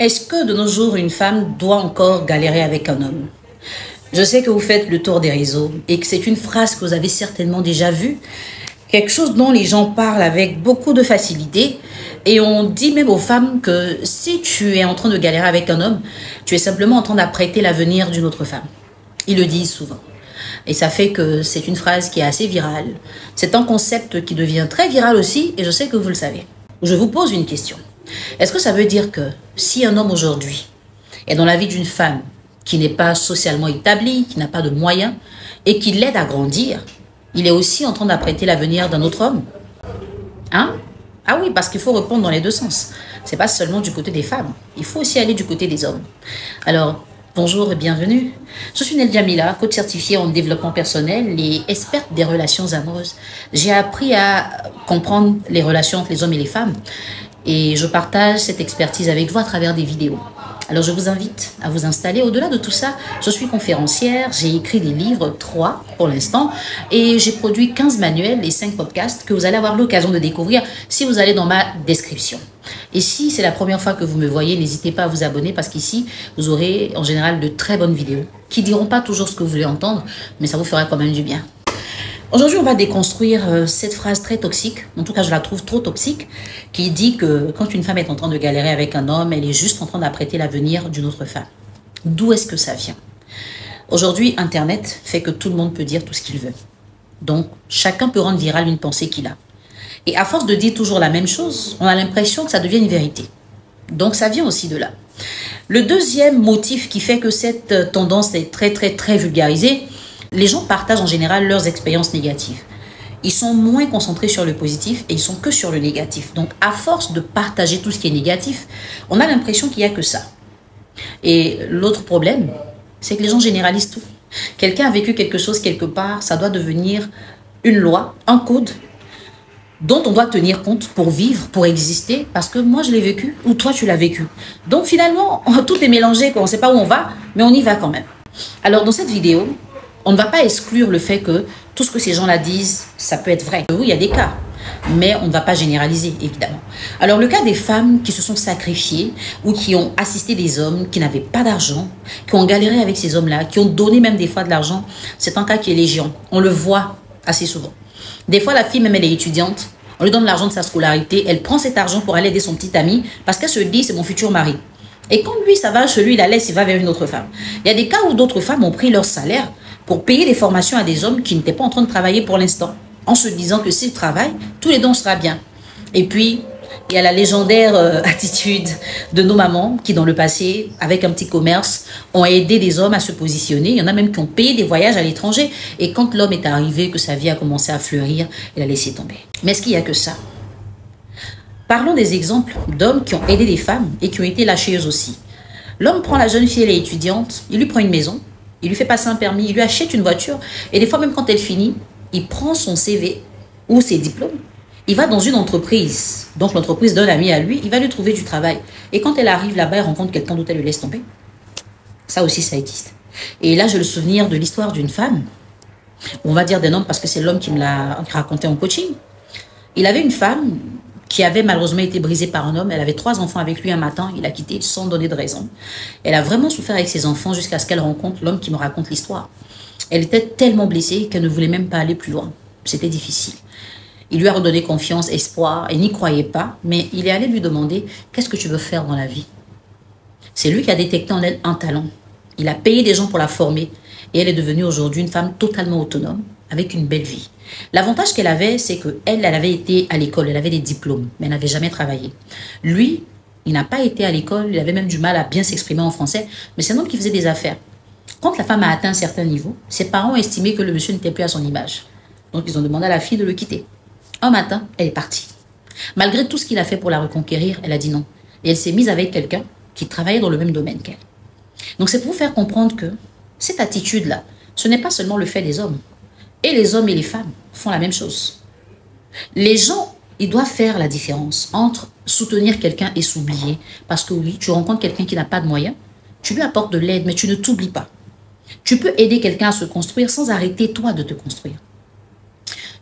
Est-ce que de nos jours, une femme doit encore galérer avec un homme? Je sais que vous faites le tour des réseaux et que c'est une phrase que vous avez certainement déjà vue, quelque chose dont les gens parlent avec beaucoup de facilité et on dit même aux femmes que si tu es en train de galérer avec un homme, tu es simplement en train d'apprêter l'avenir d'une autre femme. Ils le disent souvent. Et ça fait que c'est une phrase qui est assez virale. C'est un concept qui devient très viral aussi et je sais que vous le savez. Je vous pose une question. Est-ce que ça veut dire que si un homme aujourd'hui est dans la vie d'une femme qui n'est pas socialement établie, qui n'a pas de moyens et qui l'aide à grandir, il est aussi en train d'apprêter l'avenir d'un autre homme? Hein? Ah oui, parce qu'il faut répondre dans les deux sens. C'est pas seulement du côté des femmes, il faut aussi aller du côté des hommes. Alors, bonjour et bienvenue. Je suis Neldia Mila, coach certifiée en développement personnel et experte des relations amoureuses. J'ai appris à comprendre les relations entre les hommes et les femmes et je partage cette expertise avec vous à travers des vidéos. Alors je vous invite à vous installer. Au-delà de tout ça, je suis conférencière, j'ai écrit des livres, 3 pour l'instant, et j'ai produit 15 manuels et 5 podcasts que vous allez avoir l'occasion de découvrir si vous allez dans ma description. Et si c'est la première fois que vous me voyez, n'hésitez pas à vous abonner parce qu'ici, vous aurez en général de très bonnes vidéos qui ne diront pas toujours ce que vous voulez entendre, mais ça vous fera quand même du bien. Aujourd'hui, on va déconstruire cette phrase très toxique, en tout cas je la trouve trop toxique, qui dit que quand une femme est en train de galérer avec un homme, elle est juste en train d'apprêter l'avenir d'une autre femme. D'où est-ce que ça vient? Aujourd'hui, Internet fait que tout le monde peut dire tout ce qu'il veut. Donc, chacun peut rendre virale une pensée qu'il a. Et à force de dire toujours la même chose, on a l'impression que ça devient une vérité. Donc, ça vient aussi de là. Le deuxième motif qui fait que cette tendance est très vulgarisée, les gens partagent en général leurs expériences négatives. Ils sont moins concentrés sur le positif et ils sont que sur le négatif. Donc, à force de partager tout ce qui est négatif, on a l'impression qu'il n'y a que ça. Et l'autre problème, c'est que les gens généralisent tout. Quelqu'un a vécu quelque chose quelque part, ça doit devenir une loi, un code dont on doit tenir compte pour vivre, pour exister, parce que moi je l'ai vécu ou toi tu l'as vécu. Donc finalement, tout est mélangé, on ne sait pas où on va, mais on y va quand même. Alors dans cette vidéo, on ne va pas exclure le fait que tout ce que ces gens-là disent, ça peut être vrai. Oui, il y a des cas, mais on ne va pas généraliser, évidemment. Alors, le cas des femmes qui se sont sacrifiées ou qui ont assisté des hommes qui n'avaient pas d'argent, qui ont galéré avec ces hommes-là, qui ont donné même des fois de l'argent, c'est un cas qui est légion. On le voit assez souvent. Des fois, la fille, même elle est étudiante, on lui donne l'argent de sa scolarité, elle prend cet argent pour aller aider son petit ami parce qu'elle se dit, c'est mon futur mari. Et quand lui, ça va chez lui, il la laisse, il va vers une autre femme. Il y a des cas où d'autres femmes ont pris leur salaire pour payer des formations à des hommes qui n'étaient pas en train de travailler pour l'instant, en se disant que s'ils travaillent, tous les dons sera bien. Et puis, il y a la légendaire attitude de nos mamans qui, dans le passé, avec un petit commerce, ont aidé des hommes à se positionner. Il y en a même qui ont payé des voyages à l'étranger. Et quand l'homme est arrivé, que sa vie a commencé à fleurir, il a laissé tomber. Mais est-ce qu'il n'y a que ça? Parlons des exemples d'hommes qui ont aidé des femmes et qui ont été lâchés eux aussi. L'homme prend la jeune fille, elle est étudiante, il lui prend une maison, il lui fait passer un permis, il lui achète une voiture. Et des fois, même quand elle finit, il prend son CV ou ses diplômes. Il va dans une entreprise, donc l'entreprise d'un ami à lui, il va lui trouver du travail. Et quand elle arrive là-bas, elle rencontre quelqu'un d'autre, elle le laisse tomber. Ça aussi, ça existe. Et là, j'ai le souvenir de l'histoire d'une femme. On va dire d'un homme parce que c'est l'homme qui me l'a raconté en coaching. Il avait une femme qui avait malheureusement été brisée par un homme. Elle avait 3 enfants avec lui un matin. Il a quitté sans donner de raison. Elle a vraiment souffert avec ses enfants jusqu'à ce qu'elle rencontre l'homme qui me raconte l'histoire. Elle était tellement blessée qu'elle ne voulait même pas aller plus loin. C'était difficile. Il lui a redonné confiance, espoir. Elle n'y croyait pas, mais il est allé lui demander « Qu'est-ce que tu veux faire dans la vie ?» C'est lui qui a détecté en elle un talent. Il a payé des gens pour la former. Et elle est devenue aujourd'hui une femme totalement autonome, avec une belle vie. L'avantage qu'elle avait, c'est qu'elle avait été à l'école, elle avait des diplômes, mais elle n'avait jamais travaillé. Lui, il n'a pas été à l'école, il avait même du mal à bien s'exprimer en français, mais c'est un homme qui faisait des affaires. Quand la femme a atteint un certain niveau, ses parents ont estimé que le monsieur n'était plus à son image. Donc ils ont demandé à la fille de le quitter. Un matin, elle est partie. Malgré tout ce qu'il a fait pour la reconquérir, elle a dit non. Et elle s'est mise avec quelqu'un qui travaillait dans le même domaine qu'elle. Donc c'est pour vous faire comprendre que cette attitude-là, ce n'est pas seulement le fait des hommes. Et les hommes et les femmes font la même chose. Les gens, ils doivent faire la différence entre soutenir quelqu'un et s'oublier. Parce que oui, tu rencontres quelqu'un qui n'a pas de moyens, tu lui apportes de l'aide, mais tu ne t'oublies pas. Tu peux aider quelqu'un à se construire sans arrêter toi de te construire.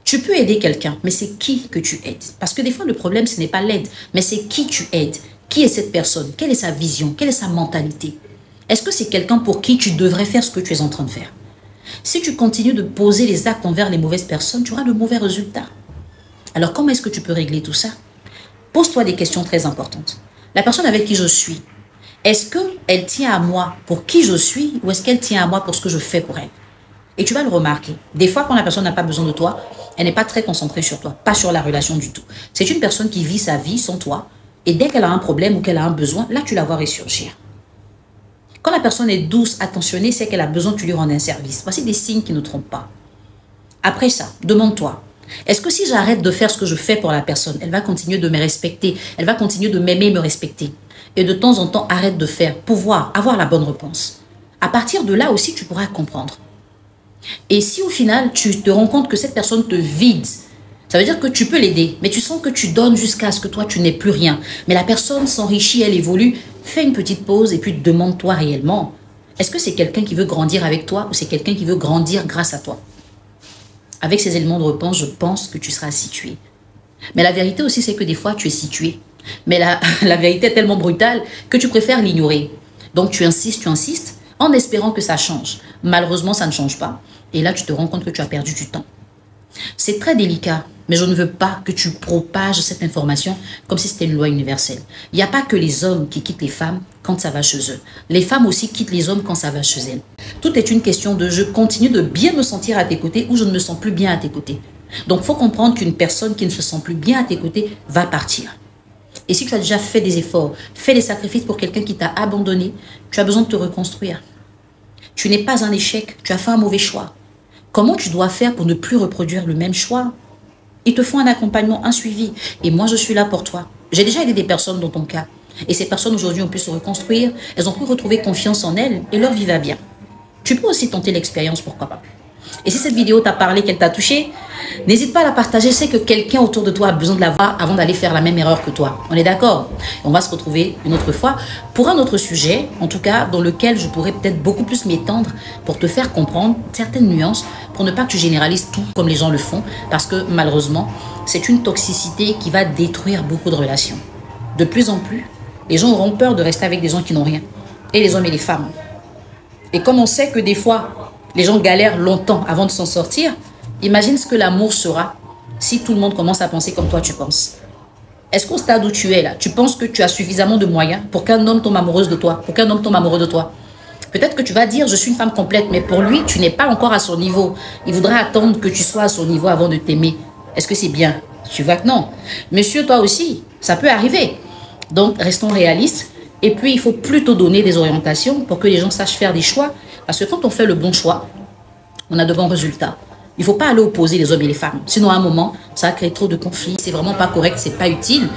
Tu peux aider quelqu'un, mais c'est qui que tu aides? Parce que des fois, le problème, ce n'est pas l'aide, mais c'est qui tu aides. Qui est cette personne? Quelle est sa vision? Quelle est sa mentalité? Est-ce que c'est quelqu'un pour qui tu devrais faire ce que tu es en train de faire? Si tu continues de poser les actes envers les mauvaises personnes, tu auras de mauvais résultats. Alors, comment est-ce que tu peux régler tout ça? Pose-toi des questions très importantes. La personne avec qui je suis, est-ce qu'elle tient à moi pour qui je suis ou est-ce qu'elle tient à moi pour ce que je fais pour elle? Et tu vas le remarquer. Des fois, quand la personne n'a pas besoin de toi, elle n'est pas très concentrée sur toi, pas sur la relation du tout. C'est une personne qui vit sa vie sans toi et dès qu'elle a un problème ou qu'elle a un besoin, là, tu la vois ressurgir. Quand la personne est douce, attentionnée, c'est qu'elle a besoin que tu lui rendes un service. Voici des signes qui ne trompent pas. Après ça, demande-toi, est-ce que si j'arrête de faire ce que je fais pour la personne, elle va continuer de me respecter, elle va continuer de m'aimer et me respecter? Et de temps en temps, arrête de faire, pouvoir avoir la bonne réponse. À partir de là aussi, tu pourras comprendre. Et si au final, tu te rends compte que cette personne te vide, ça veut dire que tu peux l'aider, mais tu sens que tu donnes jusqu'à ce que toi, tu n'aies plus rien. Mais la personne s'enrichit, elle évolue. Fais une petite pause et puis demande-toi réellement, est-ce que c'est quelqu'un qui veut grandir avec toi ou c'est quelqu'un qui veut grandir grâce à toi? Avec ces éléments de réponse, je pense que tu seras situé. Mais la vérité aussi, c'est que des fois, tu es situé. Mais la vérité est tellement brutale que tu préfères l'ignorer. Donc, tu insistes, en espérant que ça change. Malheureusement, ça ne change pas. Et là, tu te rends compte que tu as perdu du temps. C'est très délicat, mais je ne veux pas que tu propages cette information comme si c'était une loi universelle. Il n'y a pas que les hommes qui quittent les femmes quand ça va chez eux. Les femmes aussi quittent les hommes quand ça va chez elles. Tout est une question de je continue de bien me sentir à tes côtés ou je ne me sens plus bien à tes côtés. Donc, il faut comprendre qu'une personne qui ne se sent plus bien à tes côtés va partir. Et si tu as déjà fait des efforts, fait des sacrifices pour quelqu'un qui t'a abandonné, tu as besoin de te reconstruire. Tu n'es pas un échec, tu as fait un mauvais choix. Comment tu dois faire pour ne plus reproduire le même choix? Ils te font un accompagnement, un suivi. Et moi, je suis là pour toi. J'ai déjà aidé des personnes dans ton cas. Et ces personnes, aujourd'hui, ont pu se reconstruire. Elles ont pu retrouver confiance en elles et leur vie va bien. Tu peux aussi tenter l'expérience, pourquoi pas. Et si cette vidéo t'a parlé, qu'elle t'a touché, n'hésite pas à la partager. Je sais que quelqu'un autour de toi a besoin de la voir avant d'aller faire la même erreur que toi. On est d'accord? On va se retrouver une autre fois pour un autre sujet, en tout cas dans lequel je pourrais peut-être beaucoup plus m'étendre pour te faire comprendre certaines nuances, pour ne pas que tu généralises tout comme les gens le font, parce que malheureusement, c'est une toxicité qui va détruire beaucoup de relations. De plus en plus, les gens auront peur de rester avec des gens qui n'ont rien, et les hommes et les femmes. Et comme on sait que des fois, les gens galèrent longtemps avant de s'en sortir, imagine ce que l'amour sera si tout le monde commence à penser comme toi tu penses. Est-ce qu'au stade où tu es là, tu penses que tu as suffisamment de moyens pour qu'un homme tombe amoureuse de toi, pour qu'un homme tombe amoureux de toi? Peut-être que tu vas dire, je suis une femme complète, mais pour lui, tu n'es pas encore à son niveau. Il voudra attendre que tu sois à son niveau avant de t'aimer. Est-ce que c'est bien? Tu vois que non. Monsieur, toi aussi, ça peut arriver. Donc, restons réalistes. Et puis, il faut plutôt donner des orientations pour que les gens sachent faire des choix. Parce que quand on fait le bon choix, on a de bons résultats. Il ne faut pas aller opposer les hommes et les femmes. Sinon, à un moment, ça va créer trop de conflits. C'est vraiment pas correct, c'est pas utile.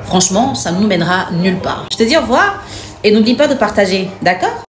Franchement, ça ne nous mènera nulle part. Je te dis au revoir et n'oublie pas de partager, d'accord?